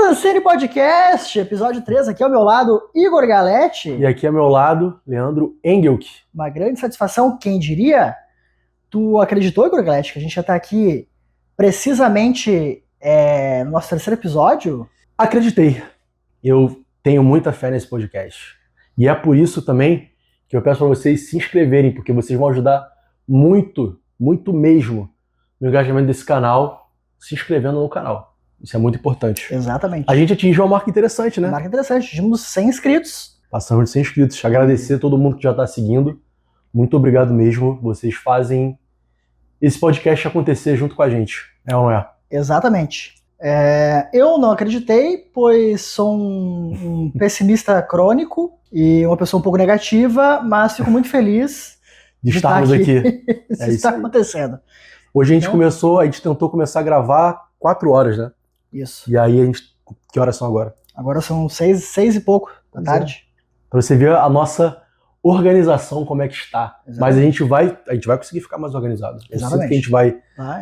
Romancini Podcast, episódio 3, aqui ao meu lado, Igor Galletti. E aqui ao meu lado, Leandro Engelke. Uma grande satisfação, quem diria? Tu acreditou, Igor Galletti, que a gente já tá aqui precisamente no nosso terceiro episódio? Acreditei. Eu tenho muita fé nesse podcast. E é por isso também que eu peço para vocês se inscreverem, porque vocês vão ajudar muito, muito mesmo no engajamento desse canal, se inscrevendo no canal. Isso é muito importante. Exatamente. A gente atingiu uma marca interessante, né? Marca interessante, atingimos 100 inscritos. Passamos de 100 inscritos. Agradecer a todo mundo que já está seguindo. Muito obrigado mesmo. Vocês fazem esse podcast acontecer junto com a gente. É ou não é? Exatamente. Eu não acreditei, pois sou um pessimista crônico e uma pessoa um pouco negativa, mas fico muito feliz de estarmos aqui. Isso está acontecendo. Hoje a gente tentou começar a gravar 4 horas, né? Isso. E aí, que horas são agora? Agora são 6 e pouco da tarde. Pra você ver a nossa organização, como é que está. Exatamente. Mas a gente vai conseguir ficar mais organizado. Eu sinto que a gente vai,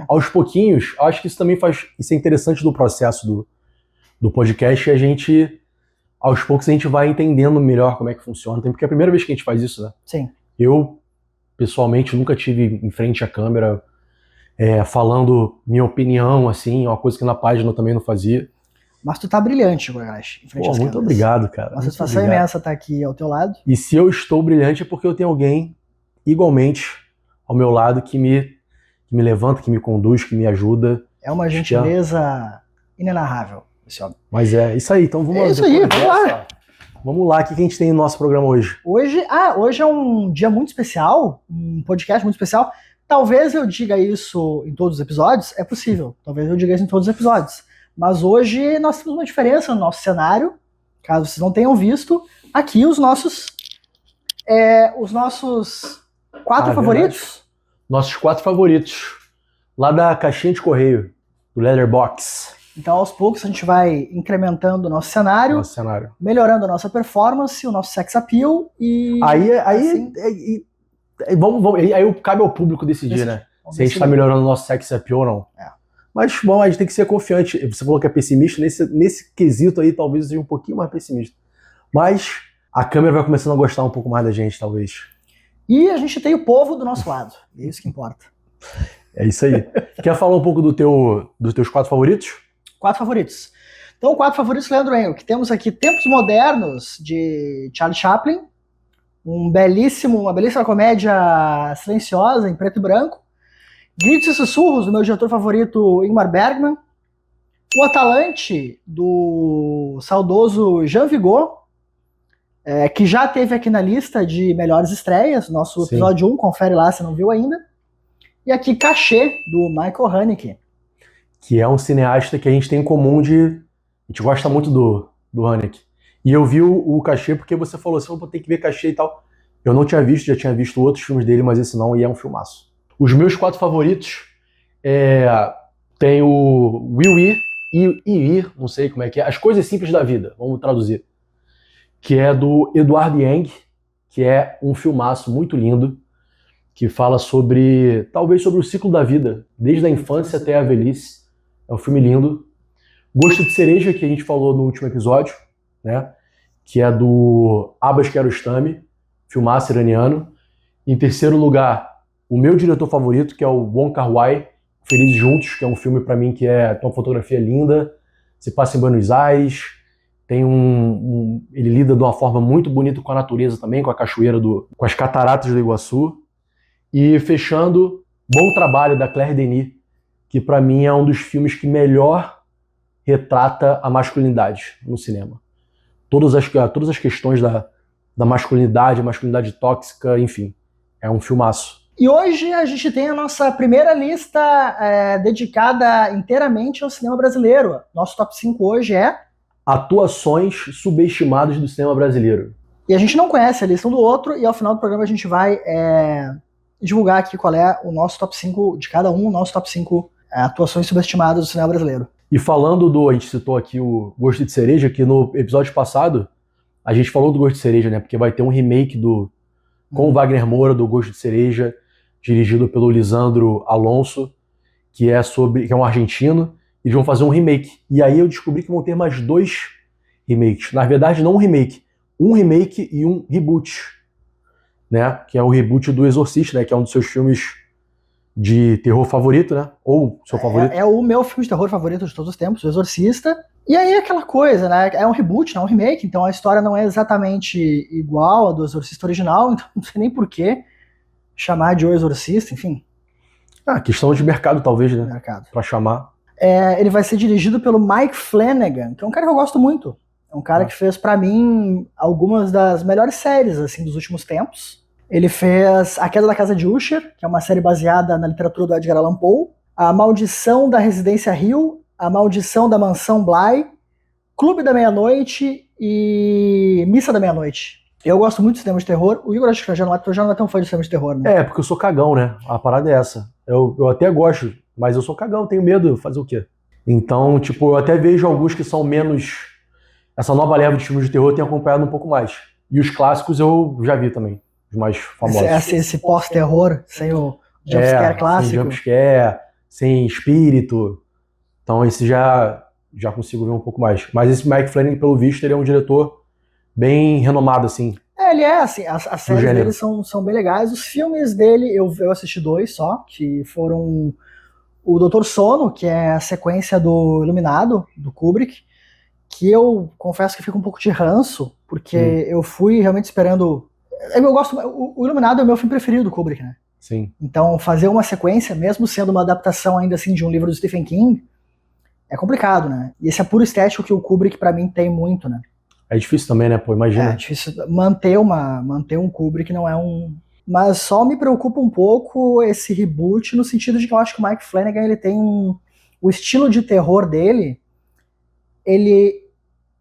aos pouquinhos, acho que isso também isso é interessante do processo do podcast, aos poucos a gente vai entendendo melhor como é que funciona. Porque é a primeira vez que a gente faz isso, né? Sim. Eu, pessoalmente, nunca tive em frente à câmera, falando minha opinião, assim, uma coisa que na página eu também não fazia. Mas tu tá brilhante, Goiás, em frente às câmeras. Muito obrigado, cara. Uma satisfação imensa estar aqui ao teu lado. E se eu estou brilhante é porque eu tenho alguém igualmente ao meu lado que me levanta, que me conduz, que me ajuda. É uma gentileza inenarrável, esse homem. Mas é isso aí, então vamos lá. Isso aí, vamos lá. Vamos lá, o que a gente tem no nosso programa hoje? Hoje é um dia muito especial, um podcast muito especial. Talvez eu diga isso em todos os episódios, é possível. Talvez eu diga isso em todos os episódios. Mas hoje nós temos uma diferença no nosso cenário, caso vocês não tenham visto. Aqui os nossos 4 favoritos. Verdade. Nossos 4 favoritos, lá da caixinha de correio, do Letterboxd. Então aos poucos a gente vai incrementando o nosso cenário, melhorando a nossa performance, o nosso sex appeal e... Aí cabe ao público decidir, né? Se a gente está melhorando o nosso sex appeal ou não. Mas, bom, a gente tem que ser confiante. Você falou que é pessimista, nesse quesito aí talvez eu seja um pouquinho mais pessimista. Mas a câmera vai começando a gostar um pouco mais da gente, talvez. E a gente tem o povo do nosso lado. É isso que importa. É isso aí. Quer falar um pouco dos teus 4 favoritos? 4 favoritos. Então, 4 favoritos, Leandro Engelke. Temos aqui Tempos Modernos, de Charlie Chaplin. Uma belíssima comédia silenciosa, em preto e branco. Gritos e Sussurros, do meu diretor favorito, Ingmar Bergman. O Atalante, do saudoso Jean Vigo, que já teve aqui na lista de melhores estreias, nosso episódio 1, confere lá se não viu ainda. E aqui Cachê, do Michael Haneke. Que é um cineasta que a gente tem em comum a gente gosta muito do Haneke. E eu vi o Cachê porque você falou assim, tem que ver Cachê e tal. Eu não tinha visto, já tinha visto outros filmes dele, mas esse não, e é um filmaço. Os meus 4 favoritos tem o Will Ir, não sei como é que é, As Coisas Simples da Vida, vamos traduzir. Que é do Edward Yang, que é um filmaço muito lindo, que fala talvez sobre o ciclo da vida, desde a infância até a velhice. É um filme lindo. Gosto de Cereja, que a gente falou no último episódio, né? Que é do Abbas Kiarostami, filmaço iraniano. Em terceiro lugar, o meu diretor favorito, que é o Wong Kar-wai, Felizes Juntos, que é um filme pra mim que tem uma fotografia linda, se passa em Buenos Aires, tem ele lida de uma forma muito bonita com a natureza também, com a cachoeira, com as cataratas do Iguaçu. E fechando, Bom Trabalho, da Claire Denis, que pra mim é um dos filmes que melhor retrata a masculinidade no cinema. Todas as questões da masculinidade, a masculinidade tóxica, enfim, é um filmaço. E hoje a gente tem a nossa primeira lista dedicada inteiramente ao cinema brasileiro. Nosso top 5 hoje é... Atuações subestimadas do cinema brasileiro. E a gente não conhece a lista um do outro, e ao final do programa a gente vai divulgar aqui qual é o nosso top 5 de cada um, o nosso top 5 atuações subestimadas do cinema brasileiro. E falando a gente citou aqui o Gosto de Cereja, que no episódio passado a gente falou do Gosto de Cereja, né? Porque vai ter um remake com o Wagner Moura, do Gosto de Cereja, dirigido pelo Lisandro Alonso, que é um argentino, eles vão fazer um remake. E aí eu descobri que vão ter mais 2 remakes. Na verdade, não um remake e um reboot, né? Que é o reboot do Exorcista, né? Que é um dos seus filmes de terror favorito, né? Ou seu favorito. É o meu filme de terror favorito de todos os tempos, O Exorcista. E aí aquela coisa, né? É um reboot, não é um remake, então a história não é exatamente igual a do Exorcista original, então não sei nem por que chamar de O Exorcista, enfim. Questão de mercado, talvez, né? Mercado. Pra chamar. Ele vai ser dirigido pelo Mike Flanagan, que é um cara que eu gosto muito. É um cara que fez, pra mim, algumas das melhores séries, assim, dos últimos tempos. Ele fez A Queda da Casa de Usher, que é uma série baseada na literatura do Edgar Allan Poe, A Maldição da Residência Hill, A Maldição da Mansão Bly, Clube da Meia-Noite e Missa da Meia-Noite. Eu gosto muito de cinema de terror. O Igor acho que já não é tão fã de cinema de terror, né? Porque eu sou cagão, né? A parada é essa. Eu até gosto, mas eu sou cagão, tenho medo, fazer o quê? Então, tipo, eu até vejo alguns que são menos... Essa nova leva de filmes de terror eu tenho acompanhado um pouco mais. E os clássicos eu já vi também, os mais famosos. Esse pós-terror, sem o jumpscare clássico. Sem jumpscare, sem espírito. Então esse já consigo ver um pouco mais. Mas esse Mike Flanagan, pelo visto, ele é um diretor bem renomado, assim. Ele é, assim, as séries dele são bem legais. Os filmes dele, eu assisti 2 só, que foram o Doutor Sono, que é a sequência do Iluminado, do Kubrick, que eu confesso que fico um pouco de ranço, porque eu fui realmente esperando... Eu gosto... O Iluminado é o meu filme preferido do Kubrick, né? Sim. Então, fazer uma sequência, mesmo sendo uma adaptação ainda assim de um livro do Stephen King, é complicado, né? E esse é puro estético que o Kubrick, pra mim, tem muito, né? É difícil também, né? Pô, imagina. É difícil manter um Kubrick, não é um... Mas só me preocupa um pouco esse reboot, no sentido de que eu acho que o Mike Flanagan, ele tem o estilo de terror dele, ele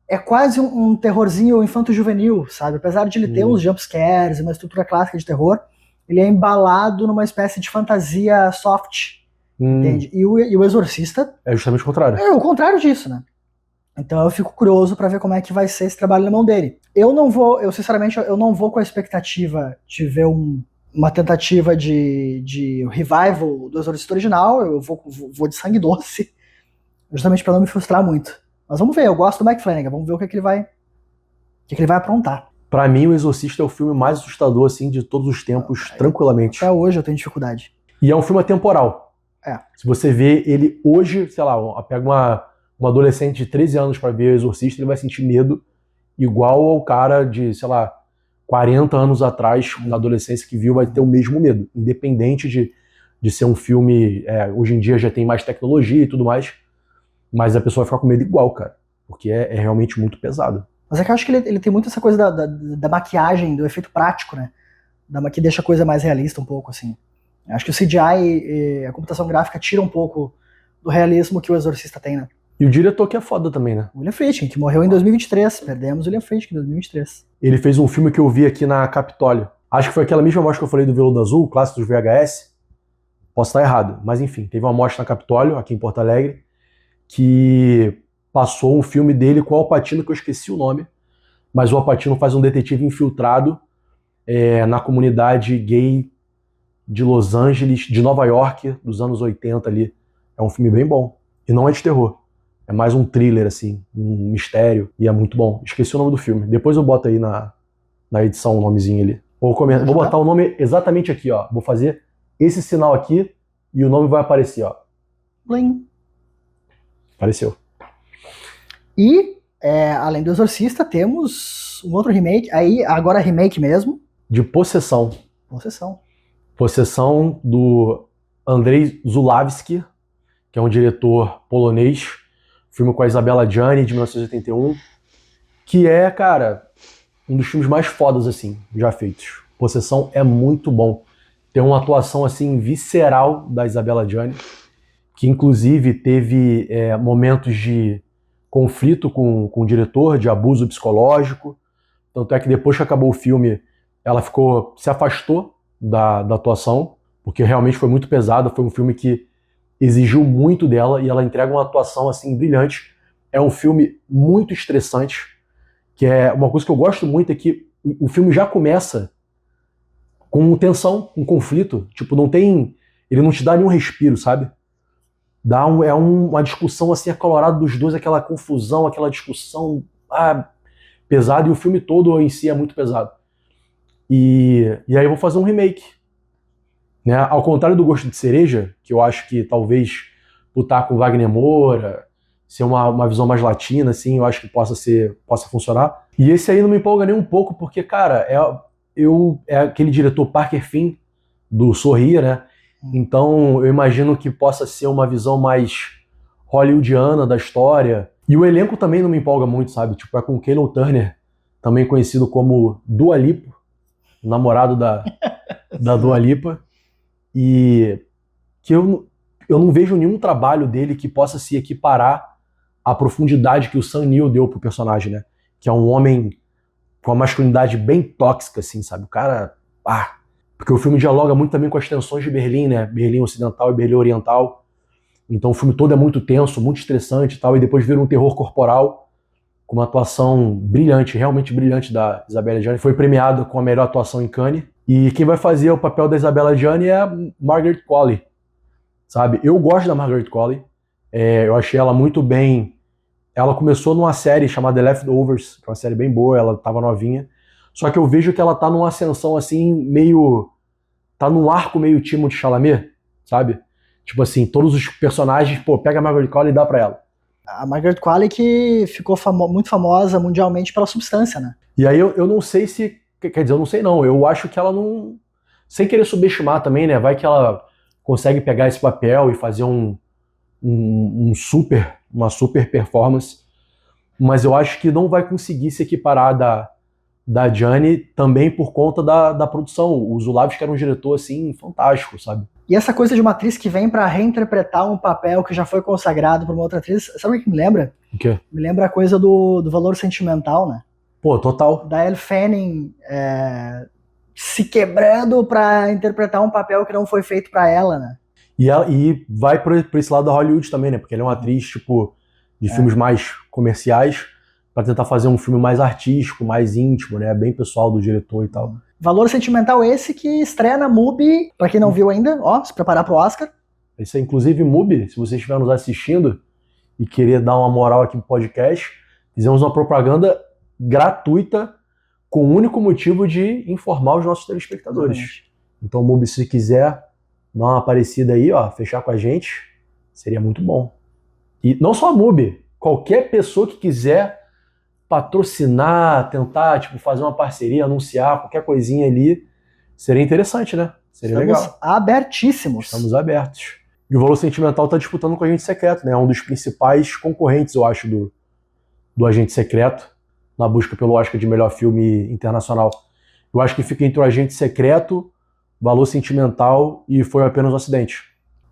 é quase um terrorzinho infanto-juvenil, sabe? Apesar de ele ter uns jumpscares, uma estrutura clássica de terror, ele é embalado numa espécie de fantasia soft, entende? E o Exorcista... É justamente o contrário. É o contrário disso, né? Então eu fico curioso pra ver como é que vai ser esse trabalho na mão dele. Sinceramente, eu não vou com a expectativa de ver uma tentativa de revival do Exorcista original, eu vou de sangue doce, justamente pra não me frustrar muito. Mas vamos ver, eu gosto do Mike Flanagan, vamos ver o que ele vai aprontar. Pra mim, O Exorcista é o filme mais assustador, assim, de todos os tempos, tranquilamente. Até hoje eu tenho dificuldade. E é um filme atemporal. Se você vê ele hoje, sei lá, pega um adolescente de 13 anos pra ver O Exorcista, ele vai sentir medo igual ao cara de, sei lá, 40 anos atrás, na adolescência, que viu, vai ter o mesmo medo. Independente de ser um filme... hoje em dia já tem mais tecnologia e tudo mais, mas a pessoa vai ficar com medo igual, cara. Porque é realmente muito pesado. Mas é que eu acho que ele tem muito essa coisa da maquiagem, do efeito prático, né? Que deixa a coisa mais realista um pouco, assim. Eu acho que o CGI, a computação gráfica, tira um pouco do realismo que o Exorcista tem, né? E o diretor que é foda também, né? William Friedkin, que morreu em 2023. Perdemos o William Friedkin em 2023. Ele fez um filme que eu vi aqui na Capitólio. Acho que foi aquela mesma mostra que eu falei do Veludo Azul, clássico dos VHS. Posso estar errado, mas enfim, teve uma mostra na Capitólio, aqui em Porto Alegre, que passou um filme dele com o Al Pacino, que eu esqueci o nome, mas o Al Pacino faz um detetive infiltrado na comunidade gay de Los Angeles, de Nova York, dos anos 80 ali. É um filme bem bom. E não é de terror. É mais um thriller, assim, um mistério, e é muito bom. Esqueci o nome do filme. Depois eu boto aí na edição o nomezinho ali. Vou botar o nome exatamente aqui, ó. Vou fazer esse sinal aqui e o nome vai aparecer, ó. Blim. Apareceu. E, além do Exorcista, temos um outro remake, agora remake mesmo. De Possessão. Possessão do Andrzej Zulawski, que é um diretor polonês. Filme com a Isabella Gianni, de 1981. Que é, cara, um dos filmes mais fodas, assim, já feitos. Possessão é muito bom. Tem uma atuação, assim, visceral da Isabella Gianni, que inclusive teve momentos de conflito com o diretor, de abuso psicológico. Tanto é que depois que acabou o filme, ela se afastou da atuação, porque realmente foi muito pesada. Foi um filme que exigiu muito dela e ela entrega uma atuação assim brilhante. É um filme muito estressante, que é uma coisa que eu gosto muito, é que o filme já começa com tensão, com conflito. Tipo, ele não te dá nenhum respiro, sabe? uma discussão assim acalorada dos dois, aquela confusão, aquela discussão pesada, e o filme todo em si é muito pesado. E aí eu vou fazer um remake, né? Ao contrário do Gosto de Cereja, que eu acho que talvez lutar com Wagner Moura, ser uma visão mais latina, assim, eu acho que possa funcionar. E esse aí não me empolga nem um pouco, porque, cara, é aquele diretor Parker Finn, do Sorria, né? Então eu imagino que possa ser uma visão mais hollywoodiana da história. E o elenco também não me empolga muito, sabe? Tipo, é com Keanu Turner, também conhecido como Dua Lipa, namorado da Dua Lipa, e que eu não vejo nenhum trabalho dele que possa se equiparar à profundidade que o Sam Neill deu pro personagem, né? Que é um homem com uma masculinidade bem tóxica, assim, sabe? O cara... porque o filme dialoga muito também com as tensões de Berlim, né? Berlim Ocidental e Berlim Oriental. Então o filme todo é muito tenso, muito estressante e tal, e depois vira um terror corporal, com uma atuação brilhante, realmente brilhante da Isabella Gianni. Foi premiado com a melhor atuação em Cannes. E quem vai fazer o papel da Isabella Gianni é a Margaret Qualley, sabe? Eu gosto da Margaret Qualley. Eu achei ela muito bem. Ela começou numa série chamada The Leftovers, que é uma série bem boa, ela tava novinha. Só que eu vejo que ela tá numa ascensão assim, meio... Tá num arco meio Timothée Chalamet, sabe? Tipo assim, todos os personagens, pega a Margaret Qualley e dá pra ela. A Margaret Qualley que ficou muito famosa mundialmente pela Substância, né? E aí eu não sei se... Quer dizer, eu não sei não. Eu acho que ela não... Sem querer subestimar também, né? Vai que ela consegue pegar esse papel e fazer uma super performance. Mas eu acho que não vai conseguir se equiparar da Gianni também por conta da produção. O Zulawski era um diretor, assim, fantástico, sabe? E essa coisa de uma atriz que vem pra reinterpretar um papel que já foi consagrado por uma outra atriz, sabe o que me lembra? O quê? Me lembra a coisa do Valor Sentimental, né? Pô, total. Da Elle Fanning se quebrando pra interpretar um papel que não foi feito pra ela, né? E vai pra esse lado da Hollywood também, né? Porque ela é uma atriz, tipo, de filmes mais comerciais, pra tentar fazer um filme mais artístico, mais íntimo, né? Bem pessoal do diretor e tal. Valor Sentimental esse que estreia na MUBI, pra quem não viu ainda, se preparar pro Oscar. Esse é, inclusive, MUBI, se você estiver nos assistindo e querer dar uma moral aqui pro podcast, fizemos uma propaganda gratuita com o único motivo de informar os nossos telespectadores. Exatamente. Então, MUBI, se quiser dar uma aparecida aí, fechar com a gente, seria muito bom. E não só a MUBI, qualquer pessoa que quiser patrocinar, tentar fazer uma parceria, anunciar qualquer coisinha ali, seria interessante, né? Seria legal. Estamos abertíssimos. Estamos abertos. E o Valor Sentimental está disputando com o Agente Secreto, né? É um dos principais concorrentes, eu acho, do Agente Secreto, na busca pelo Oscar de melhor filme internacional. Eu acho que fica entre o Agente Secreto, Valor Sentimental e Foi Apenas um Acidente.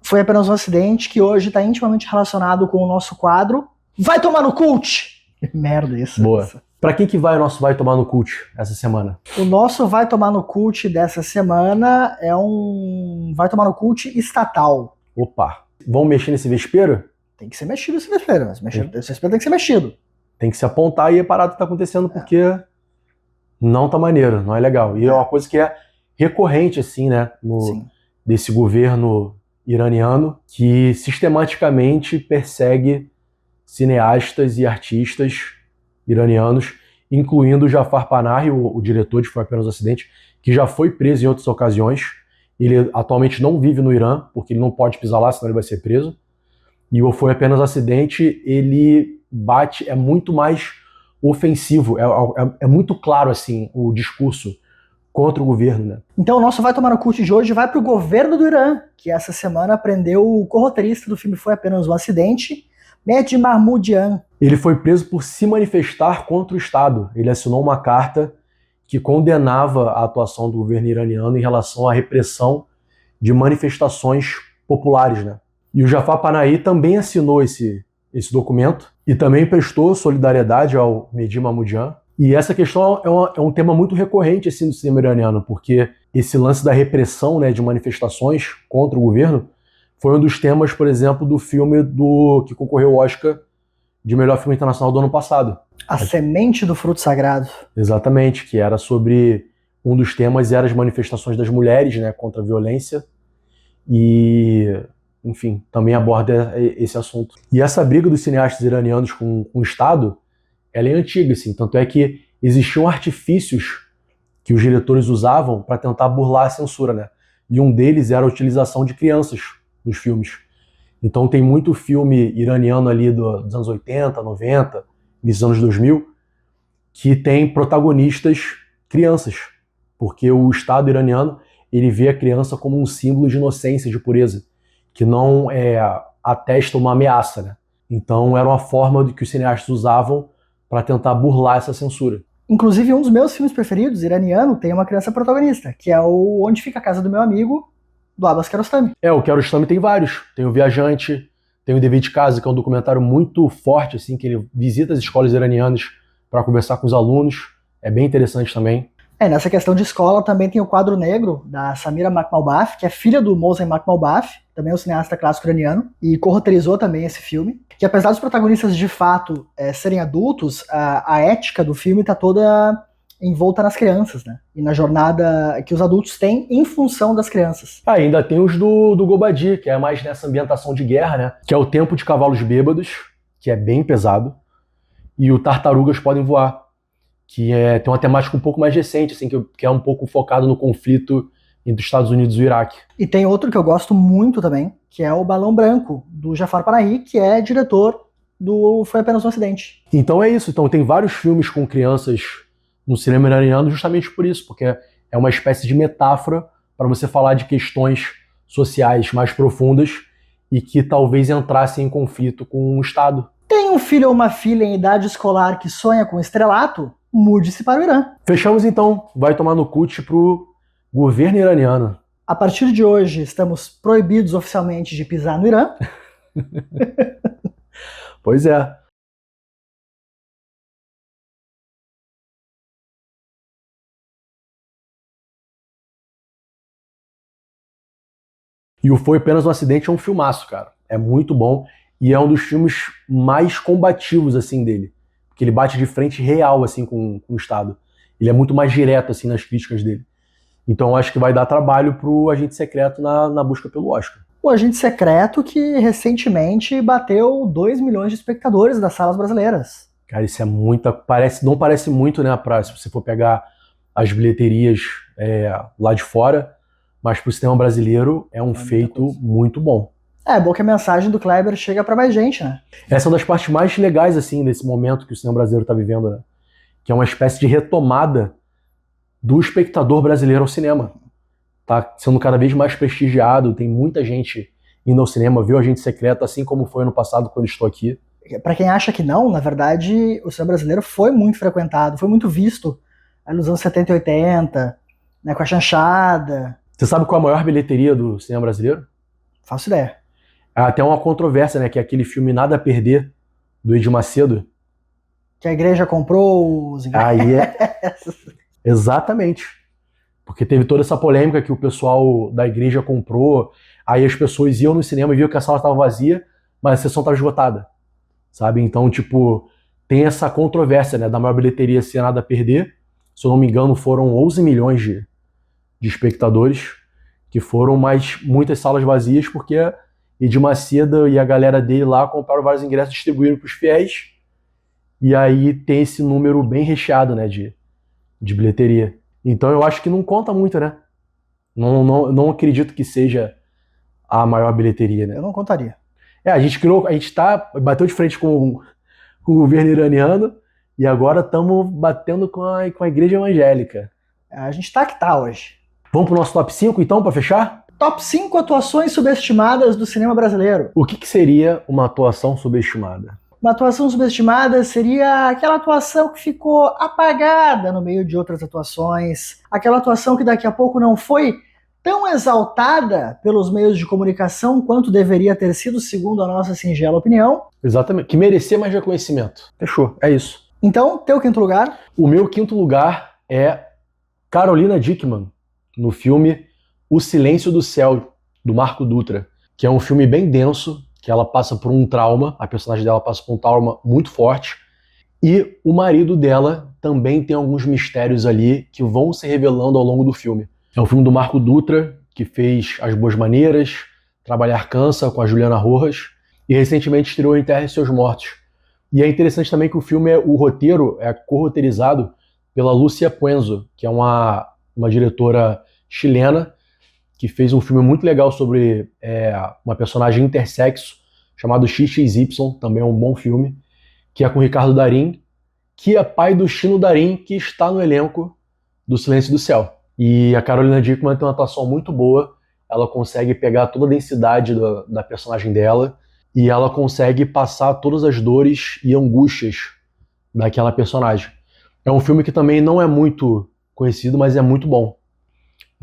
Foi Apenas um Acidente, que hoje está intimamente relacionado com o nosso quadro Vai Tomar no Cult! Merda isso. Boa. Pra quem que vai o nosso Vai Tomar no Cult essa semana? O nosso Vai Tomar no Cult dessa semana é um Vai Tomar no Cult estatal. Opa. Vamos mexer nesse vespeiro? Tem que ser mexido esse vespeiro. Esse vespeiro tem que ser mexido. Tem que se apontar aí a parada que tá acontecendo, porque não tá maneiro, não é legal. E é uma coisa que é recorrente, assim, né? Desse governo iraniano que sistematicamente persegue cineastas e artistas iranianos, incluindo Jafar Panahi, o diretor de Foi Apenas um Acidente, que já foi preso em outras ocasiões. Ele atualmente não vive no Irã, porque ele não pode pisar lá, senão ele vai ser preso. E o Foi Apenas um Acidente, ele é muito mais ofensivo, é muito claro, assim, o discurso contra o governo, né? Então o nosso Vai Tomar no Cult de hoje vai pro governo do Irã, que essa semana prendeu o co-roteirista do filme Foi Apenas um Acidente, Mehdi Mahmoudjan. Ele foi preso por se manifestar contra o Estado. Ele assinou uma carta que condenava a atuação do governo iraniano em relação à repressão de manifestações populares, né? E o Jafar Panahi também assinou esse documento e também prestou solidariedade ao Mehdi Mahmoudjan. E essa questão é um tema muito recorrente assim, no cinema iraniano, porque esse lance da repressão, né, de manifestações contra o governo foi um dos temas, por exemplo, do filme que concorreu ao Oscar de melhor filme internacional do ano passado. A Semente do Fruto Sagrado. Exatamente, que era sobre... Um dos temas era as manifestações das mulheres, né, contra a violência. E enfim, também aborda esse assunto. E essa briga dos cineastas iranianos com o Estado, ela é antiga, assim, tanto é que existiam artifícios que os diretores usavam para tentar burlar a censura, né? E um deles era a utilização de crianças nos filmes. Então tem muito filme iraniano ali dos anos 80, 90, dos anos 2000, que tem protagonistas crianças, porque o Estado iraniano ele vê a criança como um símbolo de inocência, de pureza, que não atesta uma ameaça, né? Então era uma forma que os cineastas usavam para tentar burlar essa censura. Inclusive, um dos meus filmes preferidos, iraniano, tem uma criança protagonista, que é o Onde Fica a Casa do Meu Amigo, do Abbas Kiarostami. O Kiarostami tem vários. Tem o Viajante, tem o Dever de Casa, que é um documentário muito forte, assim, que ele visita as escolas iranianas para conversar com os alunos. É bem interessante também. Nessa questão de escola também tem o Quadro Negro, da Samira Makhmalbaf, que é filha do Mohsen Makhmalbaf, também é um cineasta clássico iraniano, e co-roteirizou também esse filme. Que apesar dos protagonistas de fato serem adultos, a ética do filme está toda envolta nas crianças, né? E na jornada que os adultos têm em função das crianças. Ainda tem os do Gobadi, que é mais nessa ambientação de guerra, né? Que é o Tempo de Cavalos Bêbados, que é bem pesado, e o Tartarugas Podem Voar, que tem uma temática um pouco mais recente, assim, que é um pouco focado no conflito entre os Estados Unidos e o Iraque. E tem outro que eu gosto muito também, que é o Balão Branco, do Jafar Panahi, que é diretor do Foi Apenas um Acidente. Então é isso. Então tem vários filmes com crianças no cinema iraniano justamente por isso, porque é uma espécie de metáfora para você falar de questões sociais mais profundas e que talvez entrassem em conflito com o Estado. Tem um filho ou uma filha em idade escolar que sonha com estrelato? Mude-se para o Irã. Fechamos então. Vai tomar no cut pro governo iraniano. A partir de hoje, estamos proibidos oficialmente de pisar no Irã. Pois é. E o Foi Apenas um Acidente é um filmaço, cara. É muito bom e é um dos filmes mais combativos, assim, dele. Porque ele bate de frente real, assim, com o Estado. Ele é muito mais direto, assim, nas críticas dele. Então eu acho que vai dar trabalho pro Agente Secreto na busca pelo Oscar. O Agente Secreto que recentemente bateu 2 milhões de espectadores das salas brasileiras. Cara, isso é muita... não parece muito, né, se você for pegar as bilheterias lá de fora, mas pro cinema brasileiro é um feito muito bom. É bom que a mensagem do Kleber chega para mais gente, né? Essa é uma das partes mais legais, assim, desse momento que o cinema brasileiro tá vivendo, né? Que é uma espécie de retomada do espectador brasileiro ao cinema. Tá sendo cada vez mais prestigiado, tem muita gente indo ao cinema, viu Agente Secreto, assim como foi ano passado quando estou aqui. Para quem acha que não, na verdade, o cinema brasileiro foi muito frequentado, foi muito visto nos anos 70 e 80, né, com a chanchada. Você sabe qual é a maior bilheteria do cinema brasileiro? Faço ideia. Há até uma controvérsia, né, que é aquele filme Nada a Perder, do Edir Macedo. Que a igreja comprou os ingressos. Aí Exatamente. Porque teve toda essa polêmica que o pessoal da igreja comprou, aí as pessoas iam no cinema e viam que a sala estava vazia, mas a sessão estava esgotada, sabe? Então, tipo, tem essa controvérsia, né, da maior bilheteria ser Nada a Perder. Se eu não me engano, foram 11 milhões de espectadores que foram, mas muitas salas vazias, porque Edir Macedo e a galera dele lá compraram vários ingressos, distribuíram para os fiéis, e aí tem esse número bem recheado, né, de bilheteria. Então eu acho que não conta muito, né? Não acredito que seja a maior bilheteria, né? Eu não contaria. A gente bateu de frente com o governo iraniano e agora estamos batendo com a igreja evangélica. A gente tá que tá hoje. Vamos pro nosso top 5 então, para fechar? Top 5 atuações subestimadas do cinema brasileiro. O que seria uma atuação subestimada? Uma atuação subestimada seria aquela atuação que ficou apagada no meio de outras atuações, aquela atuação que daqui a pouco não foi tão exaltada pelos meios de comunicação quanto deveria ter sido, segundo a nossa singela opinião. Exatamente, que merecia mais reconhecimento. Fechou, é isso. Então, teu quinto lugar? O meu quinto lugar é Carolina Dickmann, no filme O Silêncio do Céu, do Marco Dutra, que é um filme bem denso, que ela passa por um trauma, a personagem dela passa por um trauma muito forte, e o marido dela também tem alguns mistérios ali que vão se revelando ao longo do filme. É um filme do Marco Dutra, que fez As Boas Maneiras, Trabalhar Cansa, com a Juliana Rojas, e recentemente estreou Enterre Seus Mortos. E é interessante também que o roteiro é co-roteirizado pela Lúcia Puenzo, que é uma diretora chilena, que fez um filme muito legal sobre uma personagem intersexo, chamado XXY, também é um bom filme, que é com Ricardo Darín, que é pai do Chino Darín, que está no elenco do Silêncio do Céu. E a Carolina Dickman tem uma atuação muito boa, ela consegue pegar toda a densidade da personagem dela, e ela consegue passar todas as dores e angústias daquela personagem. É um filme que também não é muito conhecido, mas é muito bom.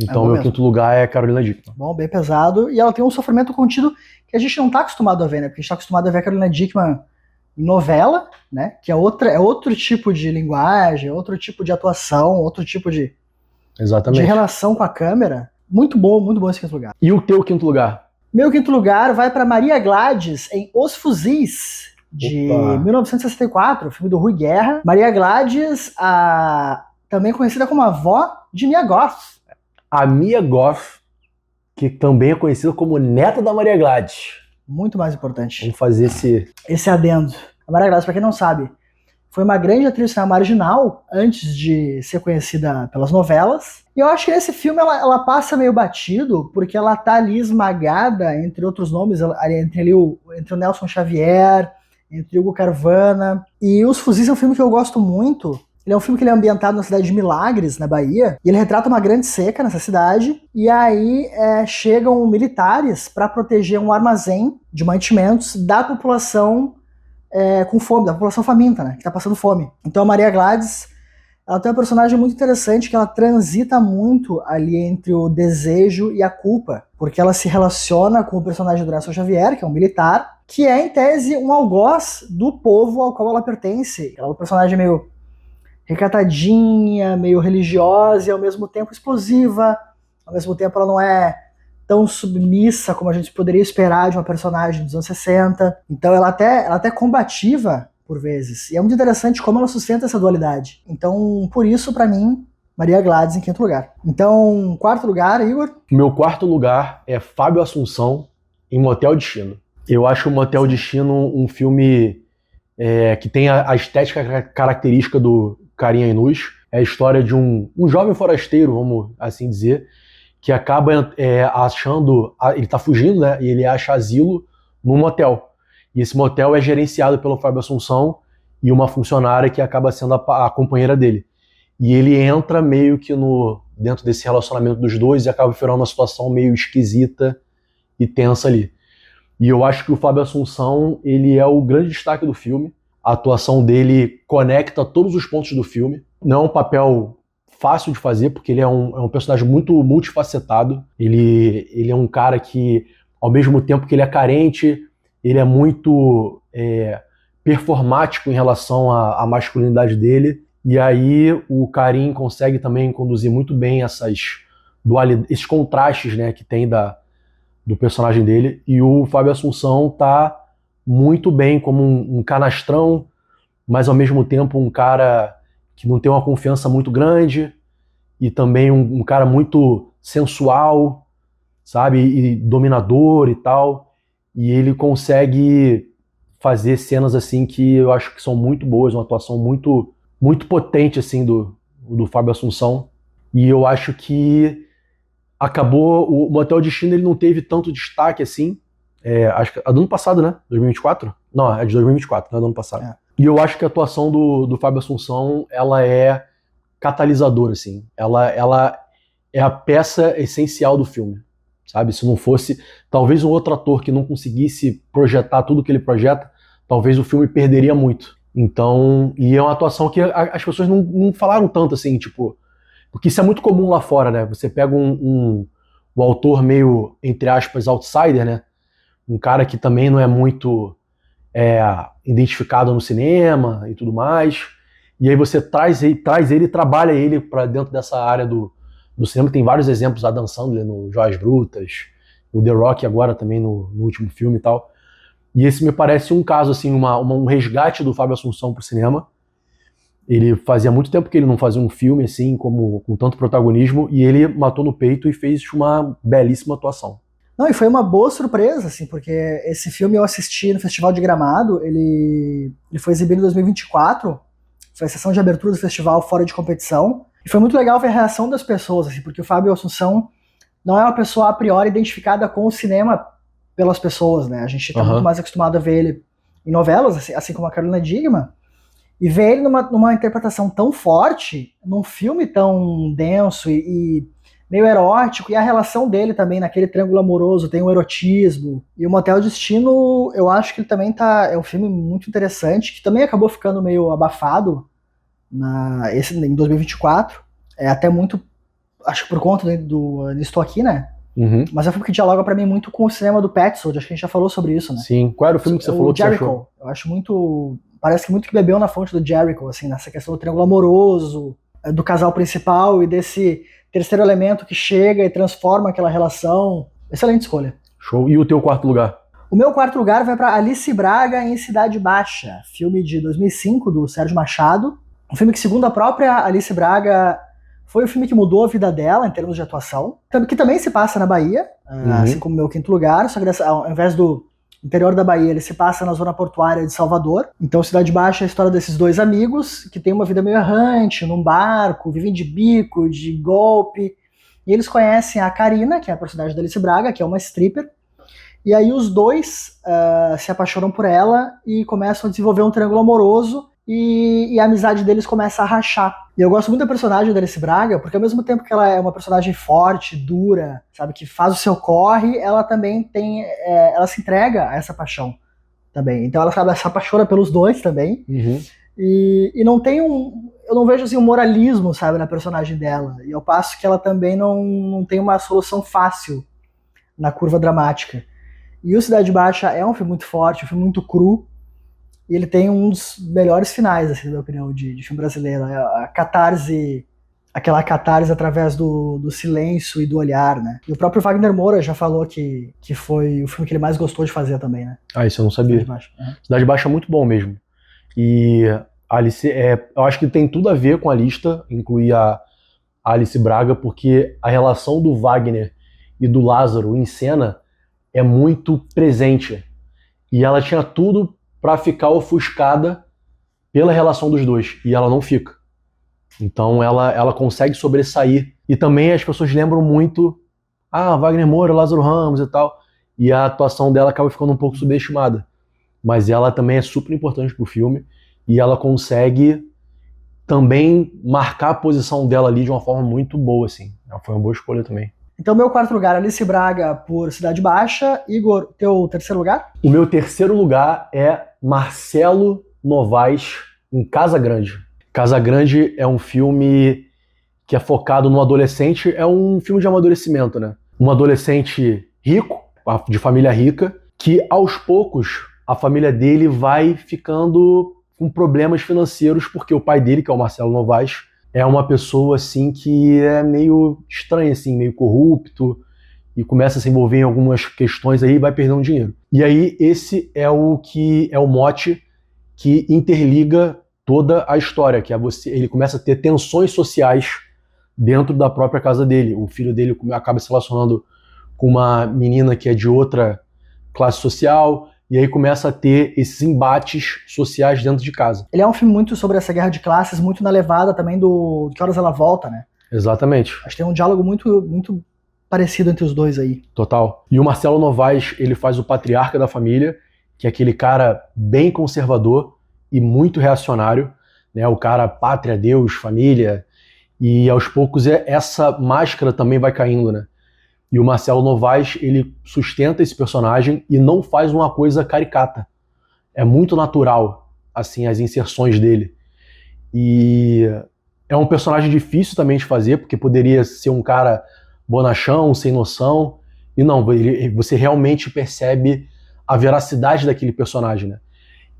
Então, meu quinto lugar é Carolina Dickman. Bom, bem pesado. E ela tem um sofrimento contido que a gente não está acostumado a ver, né? Porque a gente está acostumado a ver a Carolina Dickman em novela, né? Que é outro tipo de linguagem, outro tipo de atuação, outro tipo de relação com a câmera. Muito bom esse quinto lugar. E o teu quinto lugar? Meu quinto lugar vai para Maria Gladys em Os Fuzis, de 1964, filme do Rui Guerra. Maria Gladys, também conhecida como a avó de Mia Goth. A Mia Goth, que também é conhecida como neta da Maria Gladys. Muito mais importante. Vamos fazer esse adendo. A Maria Gladys, para quem não sabe, foi uma grande atriz marginal antes de ser conhecida pelas novelas. E eu acho que nesse filme ela passa meio batido, porque ela tá ali esmagada, entre outros nomes, entre o Nelson Xavier, entre Hugo Carvana. E Os Fuzis é um filme que eu gosto muito. Ele é um filme que ele é ambientado na cidade de Milagres, na Bahia, e ele retrata uma grande seca nessa cidade, e aí chegam militares para proteger um armazém de mantimentos da população com fome, da população faminta, né, que tá passando fome. Então a Maria Gladys, ela tem um personagem muito interessante, que ela transita muito ali entre o desejo e a culpa, porque ela se relaciona com o personagem do Nelson Xavier, que é um militar, que é, em tese, um algoz do povo ao qual ela pertence. Ela é um personagem meio recatadinha, meio religiosa e ao mesmo tempo explosiva. Ao mesmo tempo ela não é tão submissa como a gente poderia esperar de uma personagem dos anos 60. Então ela até combativa por vezes. E é muito interessante como ela sustenta essa dualidade. Então, por isso, pra mim, Maria Gladys em quinto lugar. Então, quarto lugar, Igor? Meu quarto lugar é Fábio Assunção em Motel Destino. Eu acho o Motel Destino um filme que tem a estética característica do Carinha Inus. É a história de um jovem forasteiro, vamos assim dizer, que acaba achando... Ele tá fugindo, né? E ele acha asilo num motel. E esse motel é gerenciado pelo Fábio Assunção e uma funcionária que acaba sendo a companheira dele. E ele entra meio que dentro desse relacionamento dos dois e acaba virando uma situação meio esquisita e tensa ali. E eu acho que o Fábio Assunção, ele é o grande destaque do filme. A atuação dele conecta todos os pontos do filme. Não é um papel fácil de fazer, porque ele é um personagem muito multifacetado. Ele é um cara que, ao mesmo tempo que ele é carente, ele é muito performático em relação à masculinidade dele. E aí o Karim consegue também conduzir muito bem esses contrastes, né, que tem do personagem dele. E o Fábio Assunção tá muito bem como um canastrão, mas ao mesmo tempo um cara que não tem uma confiança muito grande, e também um cara muito sensual, sabe, e dominador e tal. E ele consegue fazer cenas assim que eu acho que são muito boas, uma atuação muito, muito potente assim do Fábio Assunção. E eu acho que acabou, o Motel Destino ele não teve tanto destaque assim. Acho que é do ano passado, né? 2024? Não, é de 2024, não é do ano passado. E eu acho que a atuação do Fábio Assunção, ela é catalisadora, assim. Ela é a peça essencial do filme, sabe? Se não fosse, talvez um outro ator que não conseguisse projetar tudo que ele projeta, talvez o filme perderia muito. Então, e é uma atuação que as pessoas não falaram tanto, assim, tipo... Porque isso é muito comum lá fora, né? Você pega um autor meio, entre aspas, outsider, né? Um cara que também não é muito identificado no cinema e tudo mais. E aí você traz ele e trabalha ele para dentro dessa área do cinema. Tem vários exemplos, Adam Sandler no Joias Brutas, o The Rock agora também no último filme e tal. E esse me parece um caso, assim, um resgate do Fábio Assunção pro cinema. Ele fazia muito tempo que ele não fazia um filme assim, com tanto protagonismo, e ele matou no peito e fez uma belíssima atuação. Não, e foi uma boa surpresa, assim, porque esse filme eu assisti no Festival de Gramado, ele foi exibido em 2024, foi a sessão de abertura do festival fora de competição, e foi muito legal ver a reação das pessoas, assim, porque o Fábio Assunção não é uma pessoa a priori identificada com o cinema pelas pessoas, né? A gente tá muito mais acostumado a ver ele em novelas, assim como a Carolina Dickmann, e ver ele numa interpretação tão forte, num filme tão denso e meio erótico, e a relação dele também naquele triângulo amoroso, tem um erotismo. E o Motel Destino, eu acho que ele também é um filme muito interessante, que também acabou ficando meio abafado em 2024. É até muito, acho que por conta do Estou Aqui, né? Uhum. Mas é um filme que dialoga pra mim muito com o cinema do Petzold, acho que a gente já falou sobre isso, né? Sim. Qual era o filme que você falou que Jericho. você achou? Eu acho muito... Parece que muito que bebeu na fonte do Jericho, assim, nessa questão do triângulo amoroso, do casal principal e desse terceiro elemento que chega e transforma aquela relação. Excelente escolha. Show. E o teu quarto lugar? O meu quarto lugar vai para Alice Braga em Cidade Baixa, filme de 2005 do Sérgio Machado. Um filme que, segundo a própria Alice Braga, foi o filme que mudou a vida dela em termos de atuação. Que também se passa na Bahia, assim como o meu quinto lugar, só que ao invés do interior da Bahia, ele se passa na zona portuária de Salvador. Então, Cidade Baixa é a história desses dois amigos que têm uma vida meio errante, num barco, vivem de bico, de golpe. E eles conhecem a Karina, que é a personagem da Alice Braga, que é uma stripper. E aí os dois se apaixonam por ela e começam a desenvolver um triângulo amoroso. E a amizade deles começa a rachar. E eu gosto muito da personagem da Alice Braga, porque ao mesmo tempo que ela é uma personagem forte, dura, sabe, que faz o seu corre, ela também tem, ela se entrega a essa paixão também. Então ela se apaixona pelos dois também. Uhum. E não tem eu não vejo assim um moralismo, sabe, na personagem dela. E ao passo que ela também não tem uma solução fácil na curva dramática. E o Cidade Baixa é um filme muito forte, um filme muito cru. E ele tem um dos melhores finais, assim, na minha opinião, de filme brasileiro. A catarse, aquela catarse através do silêncio e do olhar, né? E o próprio Wagner Moura já falou que foi o filme que ele mais gostou de fazer também, né? Ah, isso eu não sabia. Cidade Baixa. Cidade Baixa é muito bom mesmo. E a Alice, eu acho que tem tudo a ver com a lista, incluir a Alice Braga, porque a relação do Wagner e do Lázaro em cena é muito presente. E ela tinha tudo pra ficar ofuscada pela relação dos dois, e ela não fica. Então ela consegue sobressair. E também as pessoas lembram muito Wagner Moura, Lázaro Ramos e tal, e a atuação dela acaba ficando um pouco subestimada. Mas ela também é super importante pro filme, e ela consegue também marcar a posição dela ali de uma forma muito boa, assim. Ela foi uma boa escolha também. Então, meu quarto lugar, Alice Braga por Cidade Baixa. Igor, teu terceiro lugar? O meu terceiro lugar é Marcelo Novaes em Casa Grande. Casa Grande é um filme que é focado no adolescente, é um filme de amadurecimento, né? Um adolescente rico, de família rica, que aos poucos a família dele vai ficando com problemas financeiros, porque o pai dele, que é o Marcelo Novaes, é uma pessoa assim que é meio estranha, assim, meio corrupto, e começa a se envolver em algumas questões aí e vai perdendo dinheiro. E aí esse é o mote que interliga toda a história, que é ele começa a ter tensões sociais dentro da própria casa dele. O filho dele acaba se relacionando com uma menina que é de outra classe social, e aí começa a ter esses embates sociais dentro de casa. Ele é um filme muito sobre essa guerra de classes, muito na levada também do Que Horas Ela Volta, né? Exatamente. Acho que tem um diálogo muito, muito parecido entre os dois aí. Total. E o Marcelo Novaes, ele faz o patriarca da família, que é aquele cara bem conservador e muito reacionário, né? O cara pátria, Deus, família, e aos poucos essa máscara também vai caindo, né? E o Marcelo Novaes, ele sustenta esse personagem e não faz uma coisa caricata. É muito natural, assim, as inserções dele. E é um personagem difícil também de fazer, porque poderia ser um cara bonachão, sem noção. E não, você realmente percebe a veracidade daquele personagem, né?